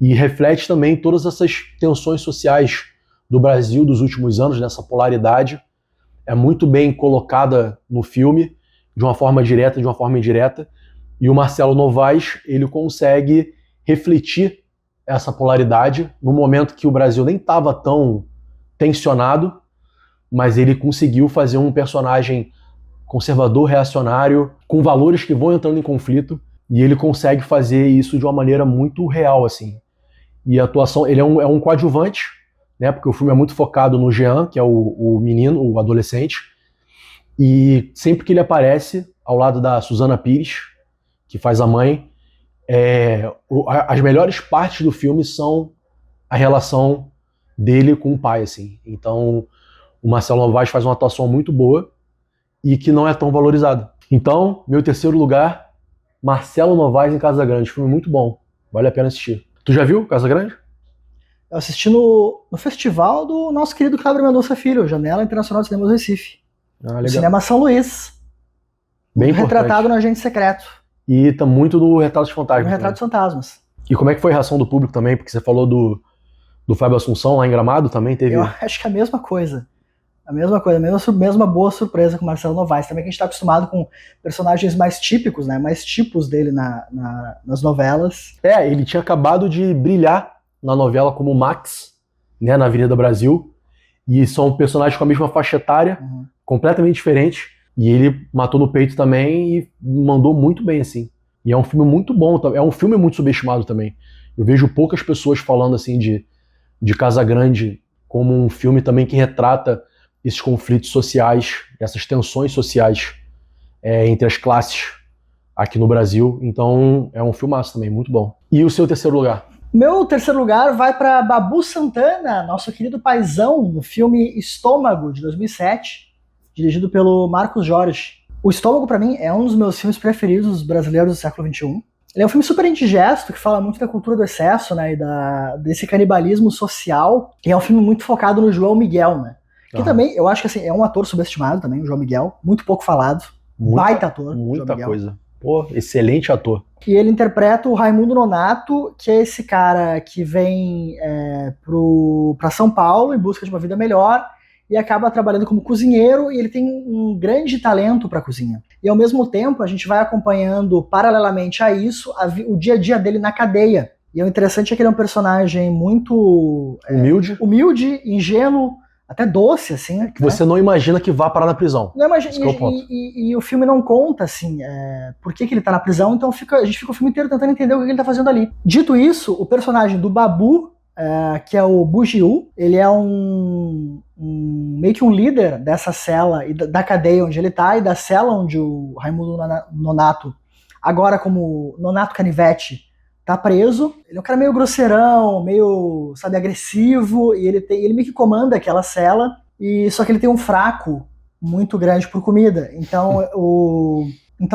E reflete também todas essas tensões sociais do Brasil dos últimos anos, nessa polaridade. É muito bem colocada no filme, de uma forma direta, de uma forma indireta, e o Marcelo Novaes, ele consegue refletir essa polaridade no momento que o Brasil nem estava tão tensionado, mas ele conseguiu fazer um personagem conservador, reacionário, com valores que vão entrando em conflito, e ele consegue fazer isso de uma maneira muito real, assim. E a atuação, ele é um coadjuvante, né, porque o filme é muito focado no Jean, que é o menino, o adolescente, e sempre que ele aparece ao lado da Susana Pires, que faz a mãe, as melhores partes do filme são a relação dele com o pai, assim. Então, o Marcelo Novaes faz uma atuação muito boa e que não é tão valorizada. Então, meu terceiro lugar, Marcelo Novaes em Casa Grande. Filme muito bom, vale a pena assistir. Tu já viu Casa Grande? Eu assisti no festival do nosso querido Cláudio Mendonça Filho, Janela Internacional de Cinema do Recife. Legal. Cinema São Luís. Bem retratado no Agente Secreto. E tá muito no Retratos de Fantasmas. No Retratos Fantasmas. E como é que foi a reação do público também? Porque você falou do Fábio Assunção lá em Gramado, também teve... Eu acho que é a mesma coisa. A mesma boa surpresa com o Marcelo Novaes. Também que a gente tá acostumado com personagens mais típicos, né? Mais tipos dele nas novelas. Ele tinha acabado de brilhar na novela como Max, né, na Avenida Brasil. E são personagens com a mesma faixa etária, completamente diferentes. E ele matou no peito também e mandou muito bem, assim. E é um filme muito bom, é um filme muito subestimado também. Eu vejo poucas pessoas falando, assim, de Casa Grande como um filme também que retrata esses conflitos sociais, essas tensões sociais entre as classes aqui no Brasil. Então, é um filmaço também, muito bom. E o seu terceiro lugar? Meu terceiro lugar vai para Babu Santana, nosso querido paizão, no filme Estômago, de 2007, dirigido pelo Marcos Jorge. O Estômago, para mim, é um dos meus filmes preferidos brasileiros do século XXI. Ele é um filme super indigesto, que fala muito da cultura do excesso, né, e desse canibalismo social. E é um filme muito focado no João Miguel, né? Que também, eu acho que assim, é um ator subestimado também, o João Miguel, muito pouco falado. Baita ator. Muita coisa. Pô, excelente ator. E ele interpreta o Raimundo Nonato, que é esse cara que vem pra São Paulo em busca de uma vida melhor e acaba trabalhando como cozinheiro, e ele tem um grande talento para cozinha. E ao mesmo tempo a gente vai acompanhando, paralelamente a isso, o dia a dia dele na cadeia. E o interessante é que ele é um personagem muito humilde, ingênuo, até doce, assim. Que você não imagina que vá parar na prisão. Não imagina, e o filme não conta, assim, por que ele tá na prisão, então a gente fica o filme inteiro tentando entender o que ele tá fazendo ali. Dito isso, o personagem do Babu, que é o Bugiu, ele é meio que um líder dessa cela, e da cadeia onde ele tá, e da cela onde o Raimundo Nonato, agora como Nonato Canivete, tá preso. Ele é um cara meio grosseirão, meio, sabe, agressivo, e ele meio que comanda aquela cela, só que ele tem um fraco muito grande por comida. Então,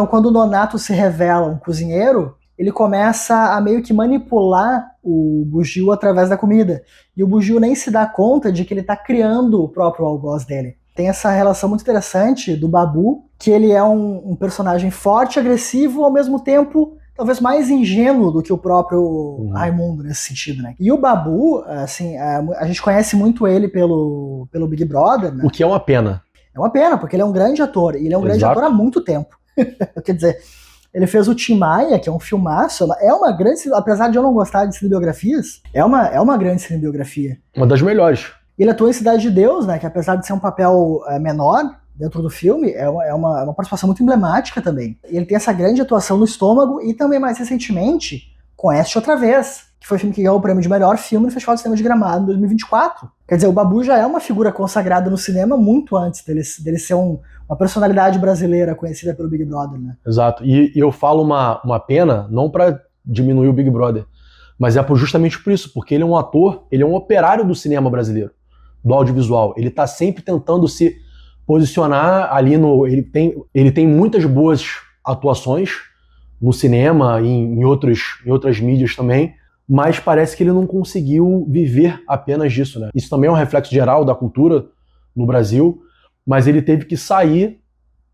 quando o Nonato se revela um cozinheiro, ele começa a meio que manipular o Bugio através da comida. E o Bugio nem se dá conta de que ele tá criando o próprio algoz dele. Tem essa relação muito interessante do Babu, que ele é um personagem forte, agressivo, ao mesmo tempo talvez mais ingênuo do que o próprio Raimundo nesse sentido, né? E o Babu, assim, a gente conhece muito ele pelo Big Brother, né? O que é uma pena. É uma pena, porque ele é um grande ator, e ele é um grande ator há muito tempo. Quer dizer, ele fez o Tim Maia, que é um filmaço, é uma grande, apesar de eu não gostar de cinebiografias, é uma grande cinebiografia. Uma das melhores. Ele atua em Cidade de Deus, né, que apesar de ser um papel menor dentro do filme, é uma participação muito emblemática também. E ele tem essa grande atuação no Estômago, e também mais recentemente com Este Outra Vez, que foi o filme que ganhou o prêmio de melhor filme no Festival de Cinema de Gramado em 2024. Quer dizer, o Babu já é uma figura consagrada no cinema muito antes dele ser uma personalidade brasileira conhecida pelo Big Brother, né? Exato. E eu falo uma pena, não para diminuir o Big Brother, mas justamente por isso, porque ele é um ator, ele é um operário do cinema brasileiro, do audiovisual. Ele tá sempre tentando se posicionar ali ele tem muitas boas atuações no cinema e em outras mídias também, mas parece que ele não conseguiu viver apenas disso, né? Isso também é um reflexo geral da cultura no Brasil, mas ele teve que sair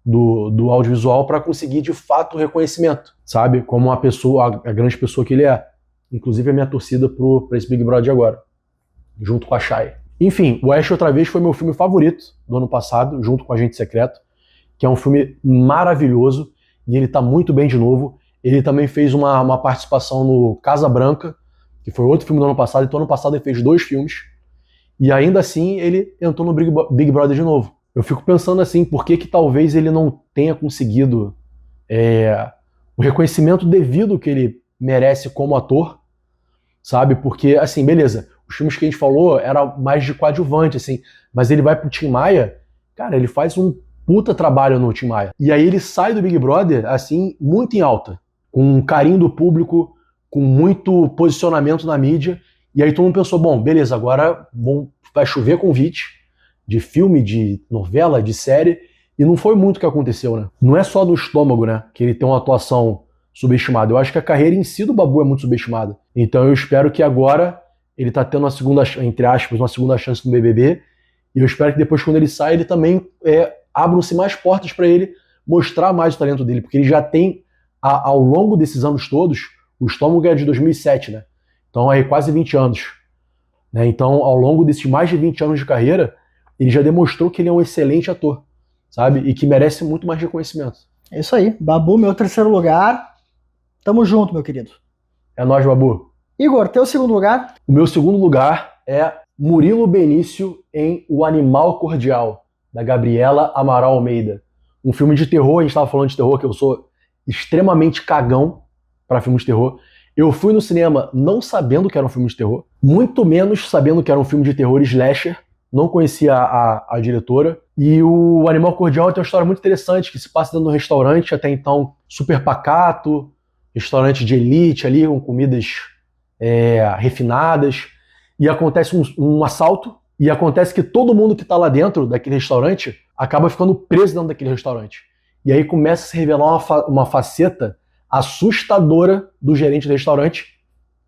do audiovisual para conseguir de fato o reconhecimento, sabe? Como a grande pessoa que ele é. Inclusive a minha torcida para esse Big Brother de agora, junto com a Chay. Enfim, o Este Outra Vez foi meu filme favorito do ano passado, junto com Agente Secreto, que é um filme maravilhoso, e ele tá muito bem de novo. Ele também fez uma participação no Casa Branca, que foi outro filme do ano passado, então ano passado ele fez 2 filmes, e ainda assim ele entrou no Big Brother de novo. Eu fico pensando assim, por que que talvez ele não tenha conseguido o reconhecimento devido que ele merece como ator, sabe? Porque, assim, beleza, os filmes que a gente falou era mais de coadjuvante, assim, mas ele vai pro Tim Maia, cara, ele faz um puta trabalho no Tim Maia. E aí ele sai do Big Brother, assim, muito em alta, com um carinho do público, com muito posicionamento na mídia, e aí todo mundo pensou, bom, beleza, agora vai chover convite de filme, de novela, de série, e não foi muito o que aconteceu, né? Não é só no estômago, né, que ele tem uma atuação subestimada. Eu acho que a carreira em si do Babu é muito subestimada. Então eu espero que agora ele tá tendo uma segunda, entre aspas, uma segunda chance no BBB, e eu espero que depois, quando ele sai, ele também abram-se mais portas para ele mostrar mais o talento dele, porque ele já tem, ao longo desses anos todos, o Estômago é de 2007, né? Então aí quase 20 anos. Né? Então, ao longo desses mais de 20 anos de carreira, ele já demonstrou que ele é um excelente ator, sabe? E que merece muito mais reconhecimento. É isso aí. Babu, meu terceiro lugar. Tamo junto, meu querido. É nóis, Babu. Igor, teu segundo lugar? O meu segundo lugar é Murilo Benício em O Animal Cordial, da Gabriela Amaral Almeida. Um filme de terror, a gente estava falando de terror, que eu sou extremamente cagão para filmes de terror. Eu fui no cinema não sabendo que era um filme de terror, muito menos sabendo que era um filme de terror slasher. Não conhecia a diretora. E o Animal Cordial tem uma história muito interessante, que se passa dentro de um restaurante, até então super pacato, restaurante de elite ali, com comidas refinadas. E acontece um assalto, e acontece que todo mundo que está lá dentro daquele restaurante acaba ficando preso dentro daquele restaurante. E aí começa a se revelar uma faceta assustadora do gerente do restaurante,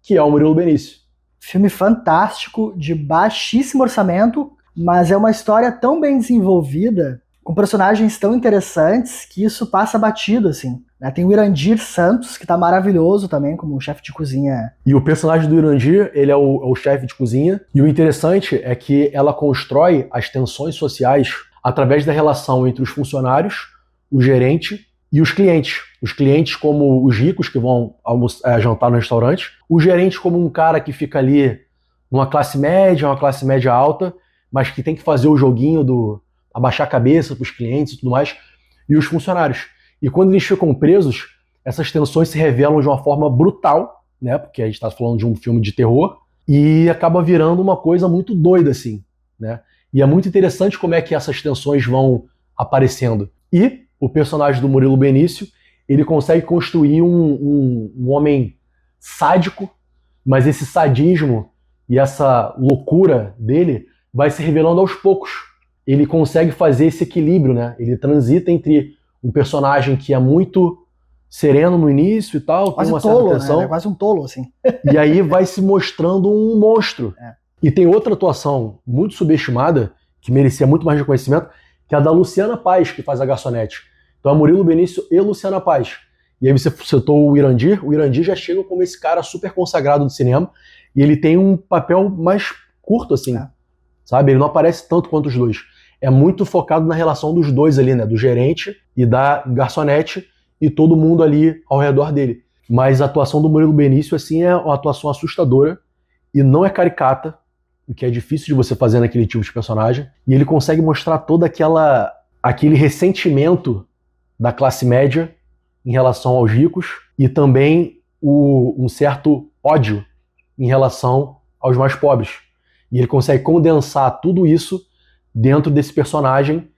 que é o Murilo Benício. Filme fantástico, de baixíssimo orçamento, mas é uma história tão bem desenvolvida, com personagens tão interessantes, que isso passa batido, assim. Tem o Irandir Santos, que tá maravilhoso também, como chefe de cozinha. E o personagem do Irandir, ele é o chefe de cozinha, e o interessante é que ela constrói as tensões sociais através da relação entre os funcionários, o gerente e os clientes. Os clientes como os ricos que vão jantar no restaurante, o gerente como um cara que fica ali numa classe média, uma classe média alta, mas que tem que fazer o joguinho do abaixar a cabeça para os clientes e tudo mais, e os funcionários. E quando eles ficam presos, essas tensões se revelam de uma forma brutal, né? Porque a gente está falando de um filme de terror, e acaba virando uma coisa muito doida, assim, né? E é muito interessante como é que essas tensões vão aparecendo. E o personagem do Murilo Benício, ele consegue construir um homem sádico, mas esse sadismo e essa loucura dele vai se revelando aos poucos. Ele consegue fazer esse equilíbrio, né? Ele transita entre um personagem que é muito sereno no início e tal, Quase tem uma tolo, certa tensão. né? É quase um tolo, assim. E aí vai se mostrando um monstro. E tem outra atuação muito subestimada, que merecia muito mais reconhecimento, que é a da Luciana Paz, que faz a garçonete. Então é Murilo Benício e Luciana Paz. E aí você citou o Irandir já chega como esse cara super consagrado do cinema, e ele tem um papel mais curto, assim, sabe? Ele não aparece tanto quanto os dois. É muito focado na relação dos dois ali, né? Do gerente e da garçonete e todo mundo ali ao redor dele. Mas a atuação do Murilo Benício, assim, é uma atuação assustadora e não é caricata, o que é difícil de você fazer naquele tipo de personagem. E ele consegue mostrar todo aquele ressentimento da classe média em relação aos ricos e também um certo ódio em relação aos mais pobres. E ele consegue condensar tudo isso dentro desse personagem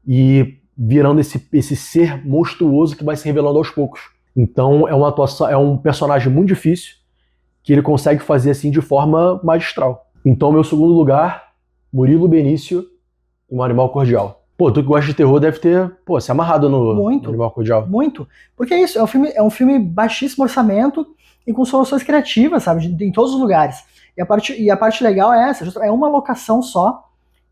e virando esse ser monstruoso que vai se revelando aos poucos. Então é um personagem muito difícil que ele consegue fazer assim de forma magistral. Então meu segundo lugar, Murilo Benício em Um Animal Cordial. Pô, tu que gosta de terror deve ter, se amarrado no Animal Cordial. Muito. Porque é isso, é um filme baixíssimo orçamento e com soluções criativas, sabe, em todos os lugares. E a parte legal é essa, é uma locação só.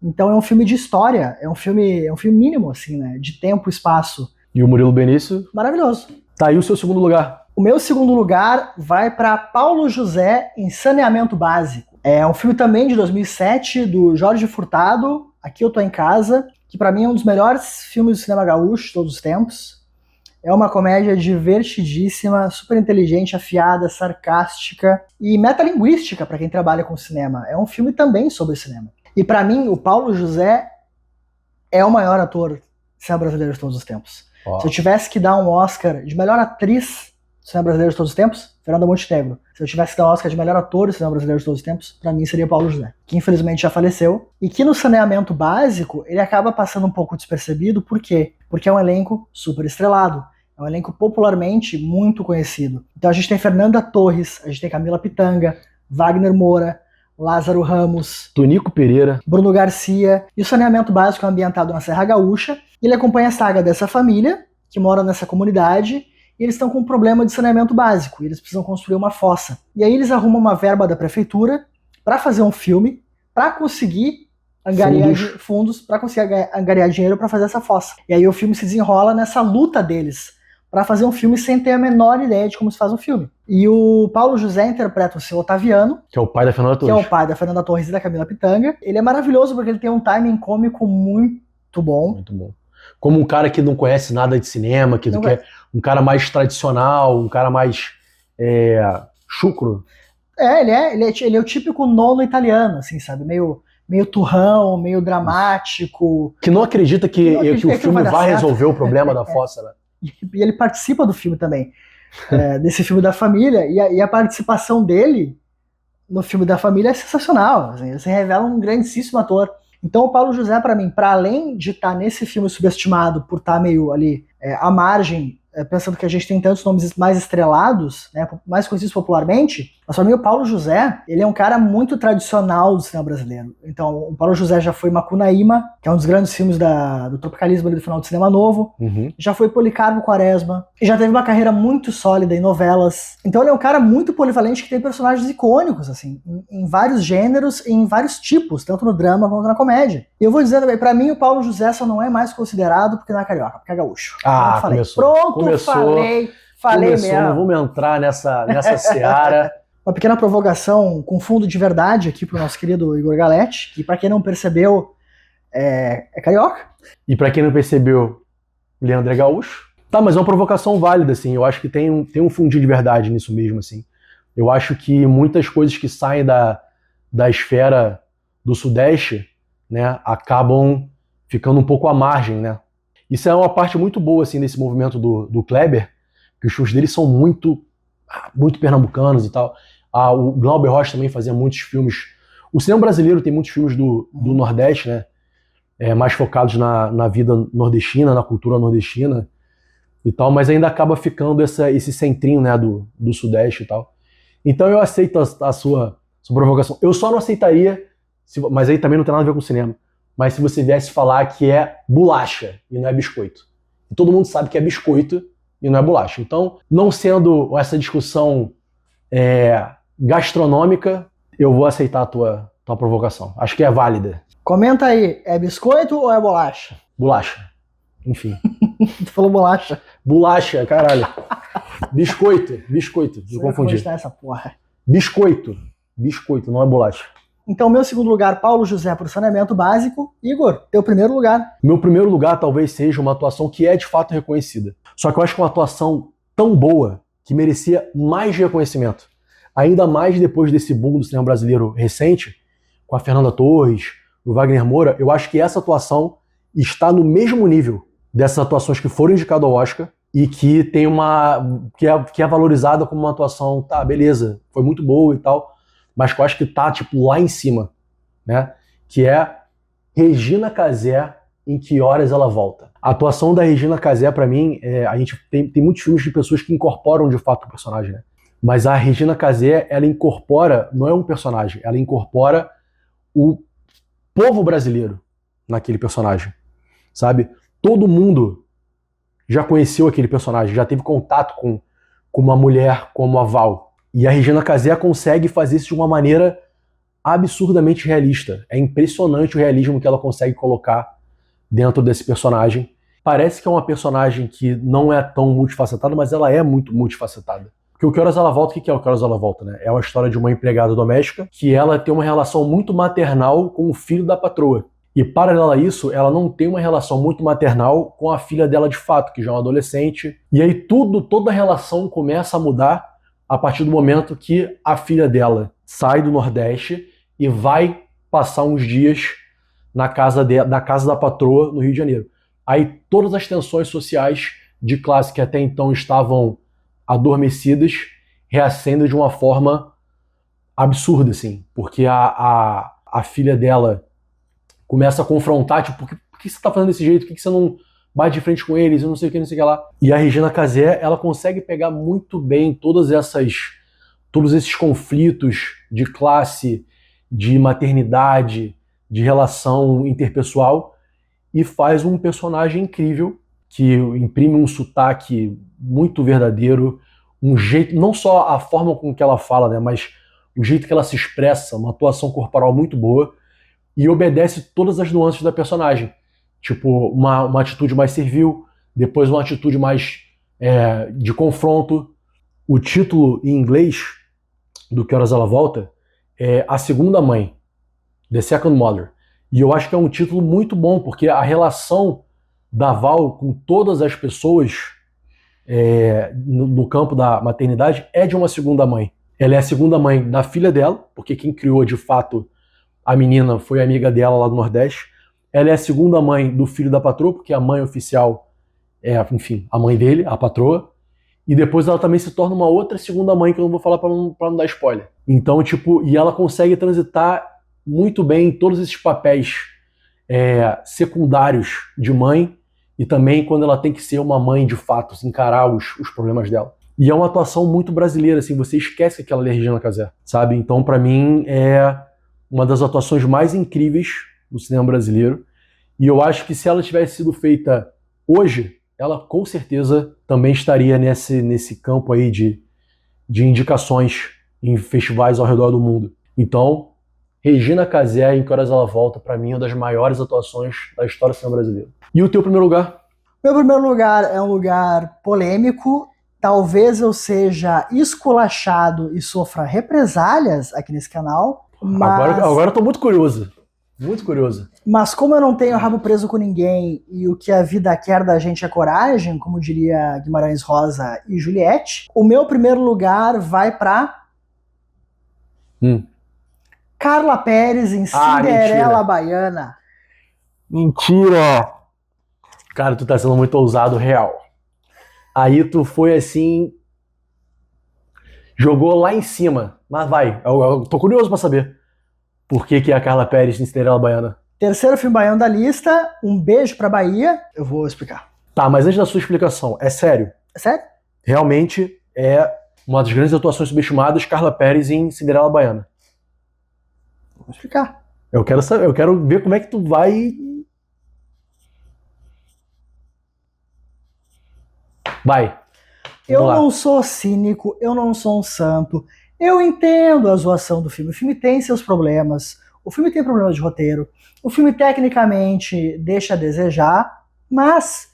Então é um filme de história, é um filme mínimo, assim, né? De tempo, espaço. E o Murilo Benício? Maravilhoso. Tá aí o seu segundo lugar. O meu segundo lugar vai para Paulo José em Saneamento Básico. É um filme também de 2007, do Jorge Furtado, Aqui Eu Tô em Casa, que para mim é um dos melhores filmes do cinema gaúcho de todos os tempos. É uma comédia divertidíssima, super inteligente, afiada, sarcástica e metalinguística para quem trabalha com cinema. É um filme também sobre cinema. E para mim, o Paulo José é o maior ator de cinema brasileiro de todos os tempos. Ó. Se eu tivesse que dar um Oscar de melhor atriz do cinema brasileiro de todos os tempos, Fernanda Montenegro. Se eu tivesse que dar um Oscar de melhor ator do cinema brasileiro de todos os tempos, pra mim seria Paulo José, que infelizmente já faleceu, e que no saneamento básico ele acaba passando um pouco despercebido. Por quê? Porque é um elenco super estrelado, é um elenco popularmente muito conhecido. Então a gente tem Fernanda Torres, a gente tem Camila Pitanga, Wagner Moura, Lázaro Ramos, Tonico Pereira, Bruno Garcia. E o saneamento básico é ambientado na Serra Gaúcha. Ele acompanha a saga dessa família, que mora nessa comunidade, e eles estão com um problema de saneamento básico, e eles precisam construir uma fossa. E aí eles arrumam uma verba da prefeitura para fazer um filme, para conseguir angariar fundos, para conseguir angariar dinheiro para fazer essa fossa. E aí o filme se desenrola nessa luta deles para fazer um filme sem ter a menor ideia de como se faz um filme. E o Paulo José interpreta o seu Otaviano, que é o pai da Fernanda Torres. Que é o pai da Fernanda Torres e da Camila Pitanga. Ele é maravilhoso porque ele tem um timing cômico muito bom. Muito bom. Como um cara que não conhece nada de cinema, que é um cara mais tradicional, um cara mais chucro. Ele é o típico nono italiano, assim, sabe? Meio turrão, meio dramático. Que não acredita que o filme vai resolver o problema da fossa, né? E ele participa do filme também, desse filme da família, e a participação dele no filme da família é sensacional, assim, ele se revela um grandíssimo ator. Então o Paulo José, para mim, para além de estar nesse filme subestimado por estar meio ali à margem, pensando que a gente tem tantos nomes mais estrelados, né, mais conhecidos popularmente, mas para mim o Paulo José, ele é um cara muito tradicional do cinema brasileiro. Então o Paulo José já foi Macunaíma, que é um dos grandes filmes do tropicalismo ali do final do cinema novo, já foi Policarpo Quaresma, e já teve uma carreira muito sólida em novelas. Então ele é um cara muito polivalente que tem personagens icônicos, assim, em vários gêneros e em vários tipos, tanto no drama quanto na comédia. E eu vou dizer também, para mim o Paulo José só não é mais considerado porque não é carioca, porque é gaúcho. Ah, falei. Começou. Falei Começou, mesmo. Não vamos entrar nessa seara. Uma pequena provocação com fundo de verdade aqui pro nosso querido Igor Galetti, que pra quem não percebeu, é carioca. E pra quem não percebeu, o Leandro é gaúcho. Tá, mas é uma provocação válida, assim. Eu acho que tem um fundinho de verdade nisso mesmo, assim. Eu acho que muitas coisas que saem da esfera do Sudeste, né, acabam ficando um pouco à margem, né? Isso é uma parte muito boa, assim, desse movimento do Kleber, que os filmes dele são muito pernambucanos e tal. O Glauber Rocha também fazia muitos filmes. O cinema brasileiro tem muitos filmes do Nordeste, né? Mais focados na vida nordestina, na cultura nordestina e tal, mas ainda acaba ficando esse centrinho, né, do Sudeste e tal. Então eu aceito a sua provocação. Eu só não aceitaria, mas aí também não tem nada a ver com cinema, mas se você viesse falar que é bolacha e não é biscoito. E todo mundo sabe que é biscoito e não é bolacha. Então, não sendo essa discussão gastronômica, eu vou aceitar a tua provocação. Acho que é válida. Comenta aí, é biscoito ou é bolacha? Bolacha. Enfim. Tu falou bolacha. Bolacha, caralho. Biscoito, me confundi. Essa porra. Biscoito, não é bolacha. Então, meu segundo lugar, Paulo José pro saneamento básico. Igor, teu primeiro lugar. Meu primeiro lugar talvez seja uma atuação que é de fato reconhecida. Só que eu acho que é uma atuação tão boa que merecia mais reconhecimento. Ainda mais depois desse boom do cinema brasileiro recente, com a Fernanda Torres, o Wagner Moura, eu acho que essa atuação está no mesmo nível dessas atuações que foram indicadas ao Oscar e que tem que é valorizada como uma atuação, tá, beleza, foi muito boa e tal, mas que eu acho que tá, tipo, lá em cima, né? Que é Regina Casé, Em Que Horas Ela Volta. A atuação da Regina Casé, pra mim, a gente tem muitos filmes de pessoas que incorporam de fato o personagem, né? Mas a Regina Casé, ela incorpora, não é um personagem, ela incorpora o povo brasileiro naquele personagem, sabe? Todo mundo já conheceu aquele personagem, já teve contato com uma mulher como a Val. E a Regina Casé consegue fazer isso de uma maneira absurdamente realista. É impressionante o realismo que ela consegue colocar dentro desse personagem. Parece que é uma personagem que não é tão multifacetada, mas ela é muito multifacetada. Porque O Que Horas Ela Volta, o que é O Que Horas Ela Volta, né? É uma história de uma empregada doméstica que ela tem uma relação muito maternal com o filho da patroa. E, paralelo a isso, ela não tem uma relação muito maternal com a filha dela de fato, que já é uma adolescente. E aí toda a relação começa a mudar a partir do momento que a filha dela sai do Nordeste e vai passar uns dias na casa da patroa no Rio de Janeiro. Aí todas as tensões sociais de classe que até então estavam adormecidas reacendem de uma forma absurda, assim, porque a filha dela começa a confrontar, tipo, por que você tá fazendo desse jeito? Por que você não bate de frente com eles? Eu não sei o que, não sei o que lá. E a Regina Casé, ela consegue pegar muito bem todos esses conflitos de classe, de maternidade, de relação interpessoal, e faz um personagem incrível, que imprime um sotaque muito verdadeiro, um jeito, não só a forma com que ela fala, né, mas o jeito que ela se expressa, uma atuação corporal muito boa, e obedece todas as nuances da personagem. Tipo, uma atitude mais servil, depois uma atitude mais de confronto. O título em inglês do Que Horas Ela Volta é A Segunda Mãe, The Second Mother. E eu acho que é um título muito bom, porque a relação da Val com todas as pessoas no campo da maternidade é de uma segunda mãe. Ela é a segunda mãe da filha dela, porque quem criou de fato a menina foi a amiga dela lá do Nordeste. Ela é a segunda mãe do filho da patroa, porque a mãe oficial é, enfim, a mãe dele, a patroa. E depois ela também se torna uma outra segunda mãe, que eu não vou falar pra não dar spoiler. Então, tipo, e ela consegue transitar muito bem todos esses papéis secundários de mãe, e também quando ela tem que ser uma mãe de fato, assim, encarar os problemas dela. E é uma atuação muito brasileira, assim, você esquece que aquela é a Regina Casé, sabe? Então, pra mim, é uma das atuações mais incríveis do cinema brasileiro. E eu acho que se ela tivesse sido feita hoje, ela com certeza também estaria nesse campo aí de indicações em festivais ao redor do mundo. Então, Regina Casé, em Que Horas Ela Volta, pra mim, é uma das maiores atuações da história do cinema brasileiro. E o teu primeiro lugar? Meu primeiro lugar é um lugar polêmico. Talvez eu seja esculachado e sofra represálias aqui nesse canal. Mas... Agora eu tô muito curioso. Muito curioso. Mas como eu não tenho rabo preso com ninguém e o que a vida quer da gente é coragem, como diria Guimarães Rosa e Juliette, o meu primeiro lugar vai pra Carla Perez em Cinderela Baiana. Mentira! Cara, tu tá sendo muito ousado, real. Aí tu foi assim... Jogou lá em cima. Mas vai, eu tô curioso pra saber. Por que é a Carla Perez em Cinderela Baiana? Terceiro filme baiano da lista, Um Beijo pra Bahia. Eu vou explicar. Tá, mas antes da sua explicação, é sério? É sério? Realmente é uma das grandes atuações subestimadas, Carla Perez em Cinderela Baiana. Vou explicar. Eu quero saber, eu quero ver como é que tu vai... Vai. Eu não sou cínico, eu não sou um santo. Eu entendo a zoação do filme. O filme tem seus problemas. O filme tem problemas de roteiro. O filme tecnicamente deixa a desejar. Mas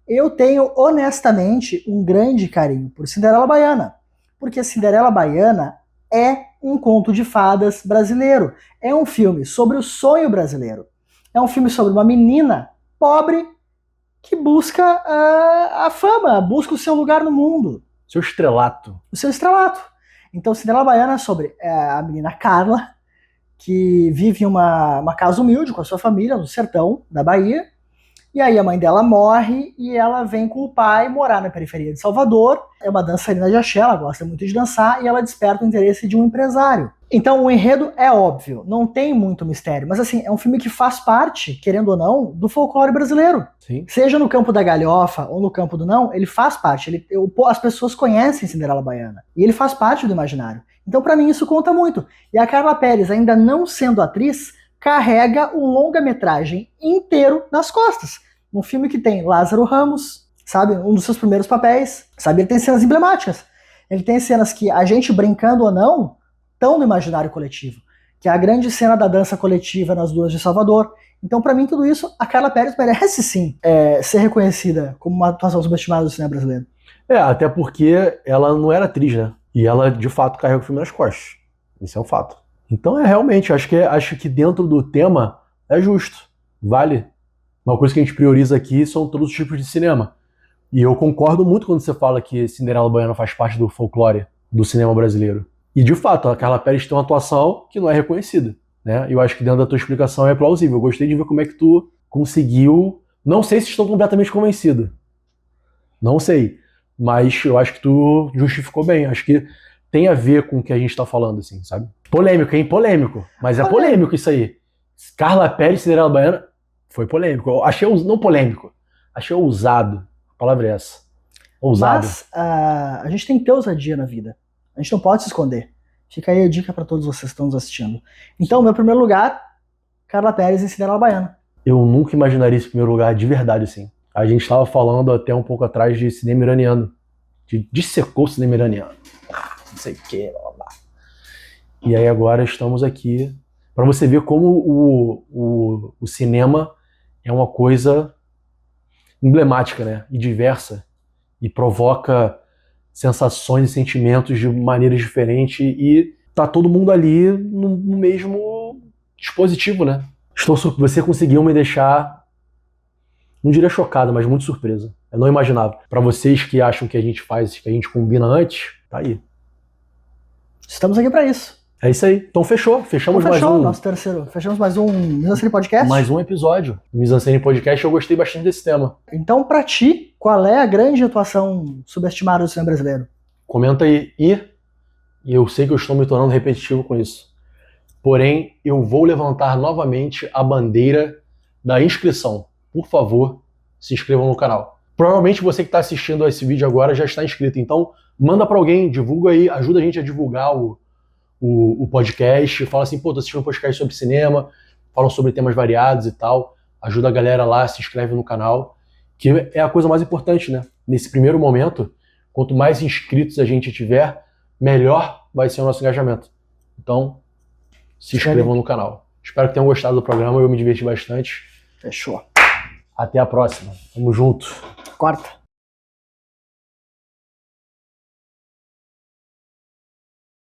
eu tenho honestamente um grande carinho por Cinderela Baiana. Porque Cinderela Baiana é um conto de fadas brasileiro. É um filme sobre o sonho brasileiro. É um filme sobre uma menina pobre que busca a fama, busca o seu lugar no mundo. Seu estrelato. O seu estrelato. Então, Cinderela Baiana é sobre a menina Carla, que vive em uma casa humilde com a sua família, no sertão da Bahia. E aí a mãe dela morre e ela vem com o pai morar na periferia de Salvador. É uma dançarina de axé, ela gosta muito de dançar e ela desperta o interesse de um empresário. Então o enredo é óbvio, não tem muito mistério, mas assim, é um filme que faz parte, querendo ou não, do folclore brasileiro. Sim. Seja no campo da galhofa ou no campo do não, ele faz parte. As pessoas conhecem Cinderela Baiana e ele faz parte do imaginário. Então pra mim isso conta muito. E a Carla Perez, ainda não sendo atriz, carrega um longa-metragem inteiro nas costas. Um filme que tem Lázaro Ramos, sabe, um dos seus primeiros papéis, sabe, ele tem cenas emblemáticas. Ele tem cenas que a gente, brincando ou não, estão no imaginário coletivo, que é a grande cena da dança coletiva nas dunas de Salvador. Então, pra mim, tudo isso, a Carla Perez merece sim ser reconhecida como uma atuação subestimada do cinema brasileiro. Até porque ela não era atriz, né? E ela, de fato, carrega o filme nas costas. Isso é um fato. Então, realmente, acho que dentro do tema é justo. Vale. Uma coisa que a gente prioriza aqui são todos os tipos de cinema. E eu concordo muito quando você fala que Cinderela Baiana faz parte do folclore do cinema brasileiro. E, de fato, a Carla Perez tem uma atuação que não é reconhecida. né? Eu acho que dentro da tua explicação é plausível. Eu gostei de ver como é que tu conseguiu. Não sei se estou completamente convencido. Não sei. Mas eu acho que tu justificou bem. Acho que tem a ver com o que a gente tá falando, assim, sabe? Polêmico, hein? Polêmico. Mas é polêmico isso aí. Carla Perez, Cinderela Baiana, foi polêmico. Eu achei, não polêmico, achei ousado. A palavra é essa. Ousado. Mas a gente tem que ter ousadia na vida. A gente não pode se esconder. Fica aí a dica para todos vocês que estão nos assistindo. Então, meu primeiro lugar, Carla Perez em Cinderela Baiana. Eu nunca imaginaria esse primeiro lugar de verdade, assim. A gente estava falando até um pouco atrás de cinema iraniano. Dissecou o cinema iraniano. Não sei o que, blá, blá. E aí agora estamos aqui para você ver como o cinema é uma coisa emblemática, né? E diversa. E provoca sensações e sentimentos de maneiras diferentes. E tá todo mundo ali no mesmo dispositivo, né? Você conseguiu me deixar, não diria chocado, mas muito surpresa. Eu não imaginava. Para vocês que acham que a gente faz, que a gente combina antes, tá aí. Estamos aqui para isso. É isso aí. Então fechou. Fechamos mais um. Nosso terceiro. Fechamos mais um Mise-en-Scène Podcast. Mais um episódio do Mise-en-Scène Podcast. Eu gostei bastante desse tema. Então, para ti, qual é a grande atuação subestimada do cinema brasileiro? Comenta aí. E eu sei que eu estou me tornando repetitivo com isso. Porém, eu vou levantar novamente a bandeira da inscrição. Por favor, se inscrevam no canal. Provavelmente você que está assistindo a esse vídeo agora já está inscrito. Então, manda para alguém, divulga aí, ajuda a gente a divulgar o podcast. Fala assim, pô, tô assistindo um podcast sobre cinema, falam sobre temas variados e tal. Ajuda a galera lá, se inscreve no canal, que é a coisa mais importante, né? Nesse primeiro momento, quanto mais inscritos a gente tiver, melhor vai ser o nosso engajamento. Então, se inscrevam no canal. Espero que tenham gostado do programa, eu me diverti bastante. Fechou. Até a próxima. Tamo junto. Quarta.